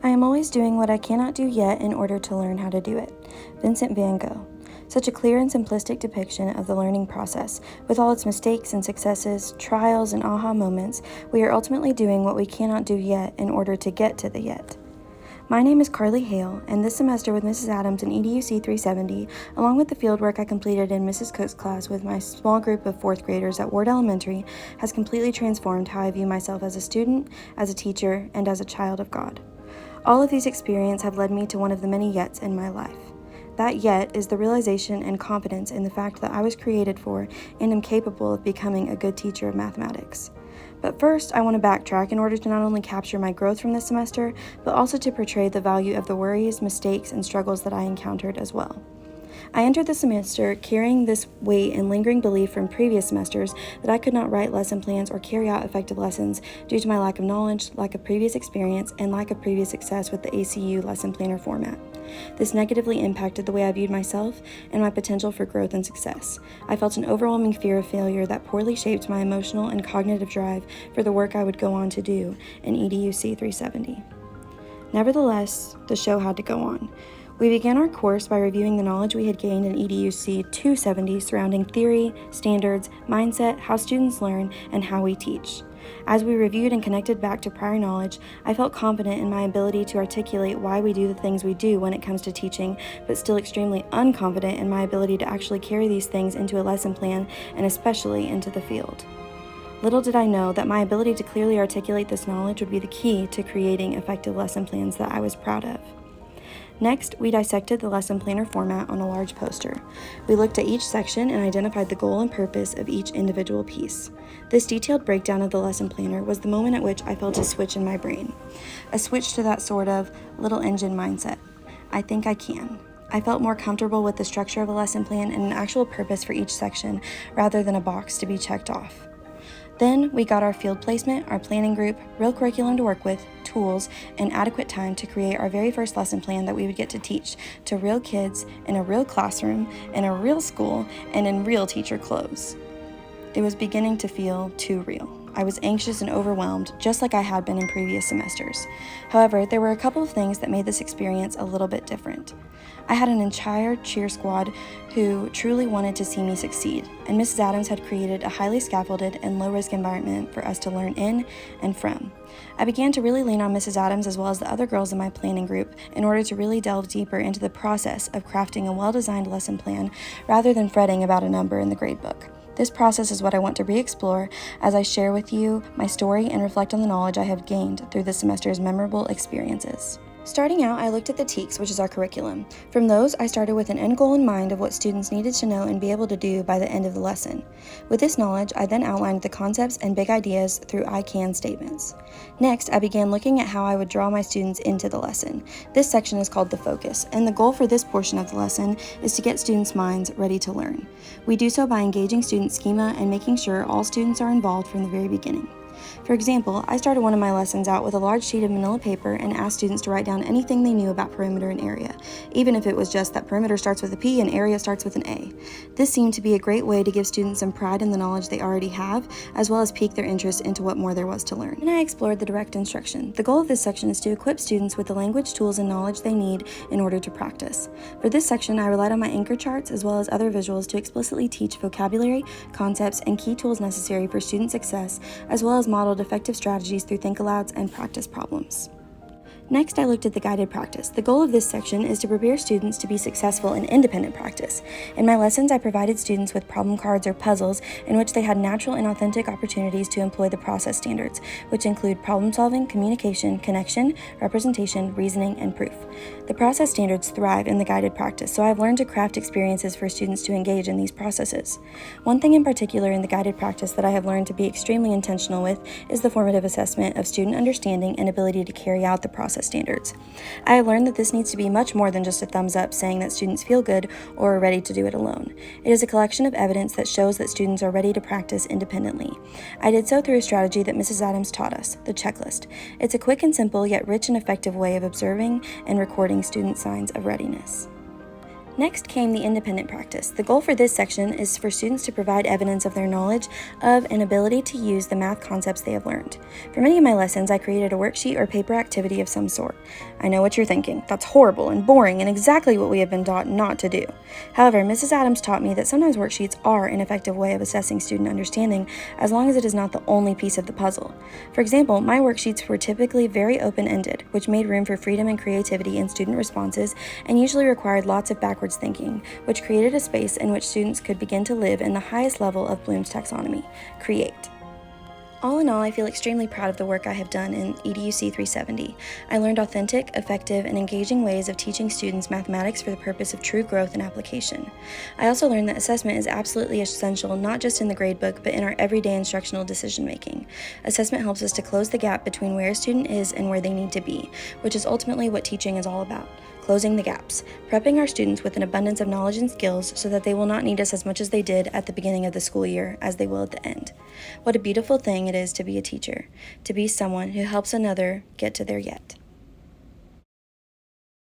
I am always doing what I cannot do yet in order to learn how to do it. Vincent van Gogh. Such a clear and simplistic depiction of the learning process. With all its mistakes and successes, trials and aha moments, we are ultimately doing what we cannot do yet in order to get to the yet. My name is Carly Hale, and this semester with Mrs. Adams in EDUC 370, along with the fieldwork I completed in Mrs. Cook's class with my small group of 4th graders at Ward Elementary, has completely transformed how I view myself as a student, as a teacher, and as a child of God. All of these experiences have led me to one of the many yets in my life. That yet is the realization and confidence in the fact that I was created for and am capable of becoming a good teacher of mathematics. But first, I want to backtrack in order to not only capture my growth from this semester, but also to portray the value of the worries, mistakes, and struggles that I encountered as well. I entered the semester carrying this weight and lingering belief from previous semesters that I could not write lesson plans or carry out effective lessons due to my lack of knowledge, lack of previous experience, and lack of previous success with the ACU lesson planner format. This negatively impacted the way I viewed myself and my potential for growth and success. I felt an overwhelming fear of failure that poorly shaped my emotional and cognitive drive for the work I would go on to do in EDUC 370. Nevertheless, the show had to go on. We began our course by reviewing the knowledge we had gained in EDUC 270 surrounding theory, standards, mindset, how students learn, and how we teach. As we reviewed and connected back to prior knowledge, I felt confident in my ability to articulate why we do the things we do when it comes to teaching, but still extremely unconfident in my ability to actually carry these things into a lesson plan and especially into the field. Little did I know that my ability to clearly articulate this knowledge would be the key to creating effective lesson plans that I was proud of. Next, we dissected the lesson planner format on a large poster. We looked at each section and identified the goal and purpose of each individual piece. This detailed breakdown of the lesson planner was the moment at which I felt a switch in my brain. A switch to that sort of little engine mindset. I think I can. I felt more comfortable with the structure of a lesson plan and an actual purpose for each section rather than a box to be checked off. Then we got our field placement, our planning group, real curriculum to work with, tools, and adequate time to create our very first lesson plan that we would get to teach to real kids in a real classroom, in a real school, and in real teacher clothes. It was beginning to feel too real. I was anxious and overwhelmed, just like I had been in previous semesters. However, there were a couple of things that made this experience a little bit different. I had an entire cheer squad who truly wanted to see me succeed, and Mrs. Adams had created a highly scaffolded and low-risk environment for us to learn in and from. I began to really lean on Mrs. Adams as well as the other girls in my planning group in order to really delve deeper into the process of crafting a well-designed lesson plan rather than fretting about a number in the gradebook. This process is what I want to re-explore as I share with you my story and reflect on the knowledge I have gained through this semester's memorable experiences. Starting out, I looked at the TEKS, which is our curriculum. From those, I started with an end goal in mind of what students needed to know and be able to do by the end of the lesson. With this knowledge, I then outlined the concepts and big ideas through I can statements. Next, I began looking at how I would draw my students into the lesson. This section is called the focus, and the goal for this portion of the lesson is to get students' minds ready to learn. We do so by engaging student schema and making sure all students are involved from the very beginning. For example, I started one of my lessons out with a large sheet of manila paper and asked students to write down anything they knew about perimeter and area, even if it was just that perimeter starts with a P and area starts with an A. This seemed to be a great way to give students some pride in the knowledge they already have, as well as pique their interest into what more there was to learn. And I explored the direct instruction. The goal of this section is to equip students with the language, tools, and knowledge they need in order to practice. For this section, I relied on my anchor charts as well as other visuals to explicitly teach vocabulary, concepts, and key tools necessary for student success, as well as modeled effective strategies through think-alouds and practice problems. Next, I looked at the guided practice. The goal of this section is to prepare students to be successful in independent practice. In my lessons, I provided students with problem cards or puzzles in which they had natural and authentic opportunities to employ the process standards, which include problem solving, communication, connection, representation, reasoning, and proof. The process standards thrive in the guided practice, so I've learned to craft experiences for students to engage in these processes. One thing in particular in the guided practice that I have learned to be extremely intentional with is the formative assessment of student understanding and ability to carry out the process standards. I have learned that this needs to be much more than just a thumbs up saying that students feel good or are ready to do it alone. It is a collection of evidence that shows that students are ready to practice independently. I did so through a strategy that Mrs. Adams taught us, the checklist. It's a quick and simple yet rich and effective way of observing and recording student signs of readiness. Next came the independent practice. The goal for this section is for students to provide evidence of their knowledge of and ability to use the math concepts they have learned. For many of my lessons, I created a worksheet or paper activity of some sort. I know what you're thinking. That's horrible and boring and exactly what we have been taught not to do. However, Mrs. Adams taught me that sometimes worksheets are an effective way of assessing student understanding as long as it is not the only piece of the puzzle. For example, my worksheets were typically very open-ended, which made room for freedom and creativity in student responses and usually required lots of backwards thinking, which created a space in which students could begin to live in the highest level of Bloom's taxonomy, create. All in all, I feel extremely proud of the work I have done in EDUC 370. I learned authentic, effective, and engaging ways of teaching students mathematics for the purpose of true growth and application. I also learned that assessment is absolutely essential not just in the gradebook, but in our everyday instructional decision-making. Assessment helps us to close the gap between where a student is and where they need to be, which is ultimately what teaching is all about. Closing the gaps, prepping our students with an abundance of knowledge and skills so that they will not need us as much as they did at the beginning of the school year as they will at the end. What a beautiful thing it is to be a teacher, to be someone who helps another get to their yet.